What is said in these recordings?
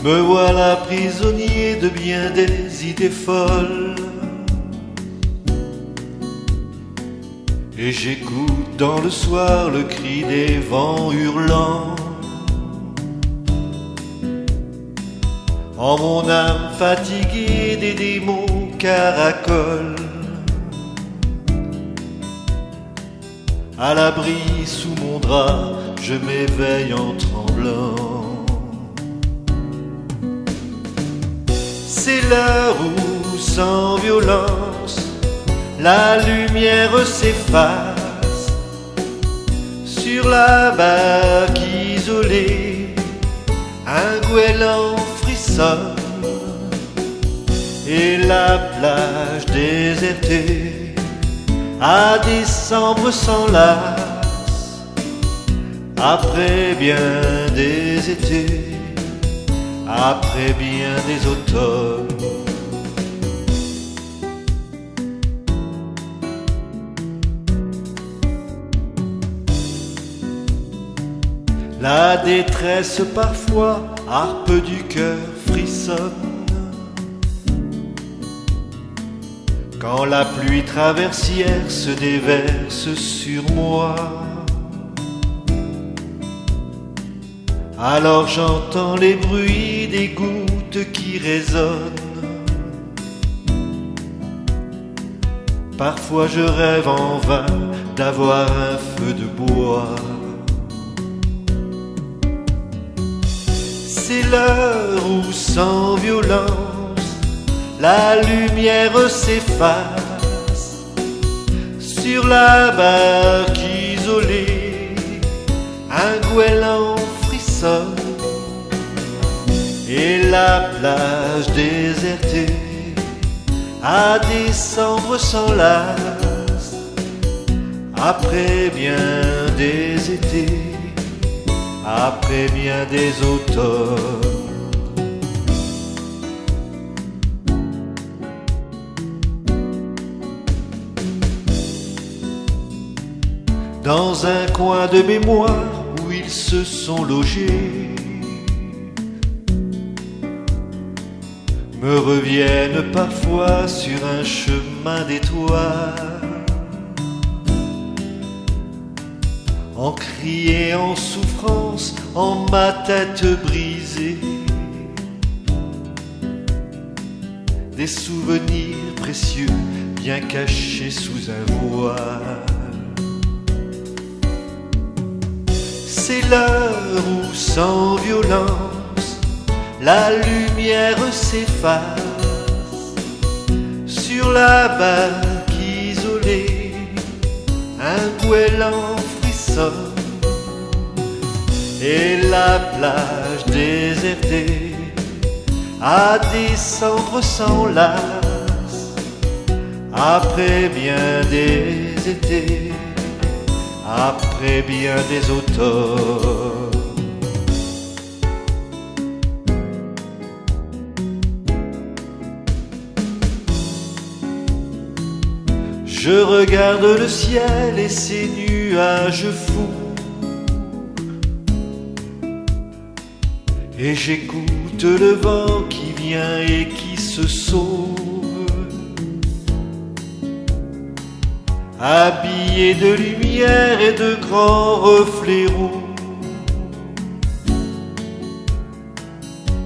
Me voilà prisonnier de bien des idées folles, et j'écoute dans le soir le cri des vents hurlants. En mon âme fatiguée des démons caracoles, à l'abri sous mon drap, je m'éveille en tremblant. C'est l'heure où, sans violence, la lumière s'efface sur la barque isolée. Un goéland frissonne et la plage désertée à décembre s'enlace après bien des étés, après bien des automnes. La détresse parfois, harpe du cœur, frissonne quand la pluie traversière se déverse sur moi. Alors j'entends les bruits des gouttes qui résonnent. Parfois je rêve en vain d'avoir un feu de bois. C'est l'heure où, sans violence, la lumière s'efface sur la barque isolée. Un goéland frissonne et la plage désertée à décembre s'enlace après bien des étés, après bien des automnes. Dans un coin de mémoire où ils se sont logés, me reviennent parfois sur un chemin d'étoiles, en cri et en souffrance, en ma tête brisée, des souvenirs précieux bien cachés sous un voile. C'est l'heure où, sans violence, la lumière s'efface sur la barque isolée. Un goéland frissonne et la plage désertée à décembre s'enlace après bien des étés, après bien des automnes. Je regarde le ciel et ses nuages fous, et j'écoute le vent qui vient et qui se sauve, habillé de lumière et de grands reflets roux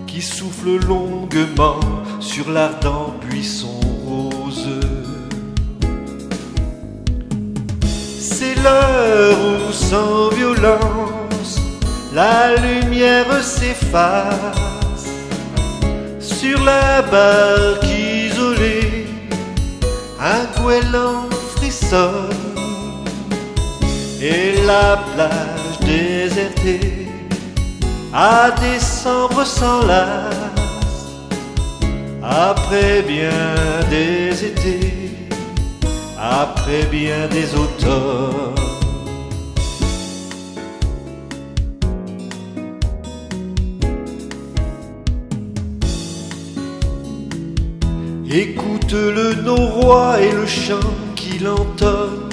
qui soufflent longuement sur l'ardent buisson rose. C'est l'heure où, sans violence, la lumière s'efface sur la barque isolée. Un goéland frissonne et la plage désertée à décembre s'enlace après bien des étés, après bien des automnes. Écoute le noroît et le chant qu'il entonne.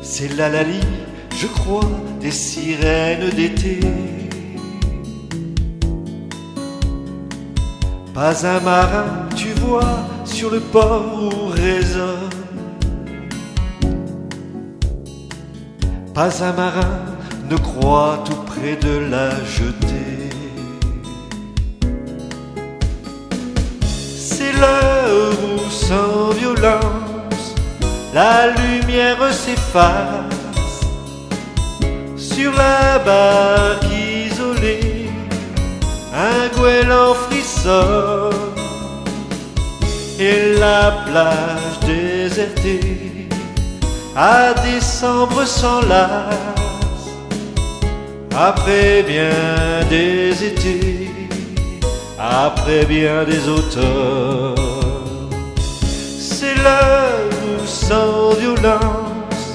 C'est l'Alali, je crois, des sirènes d'été. Pas un marin, tu vois, sur le port où résonne. Pas un marin ne croit tout près de la jetée. C'est l'heure où, sans violence, la lumière s'efface sur la barque isolée. Un goéland frissonne et la plage désertée à décembre s'enlace. Après bien des étés, après bien des automnes, c'est l'heure où, sans violence,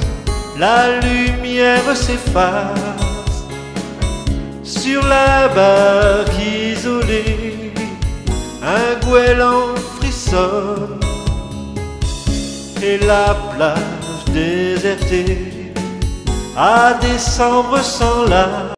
la lumière s'efface sur la barque isolée. Un goéland frissonne et la plage désertée à décembre s'enlace.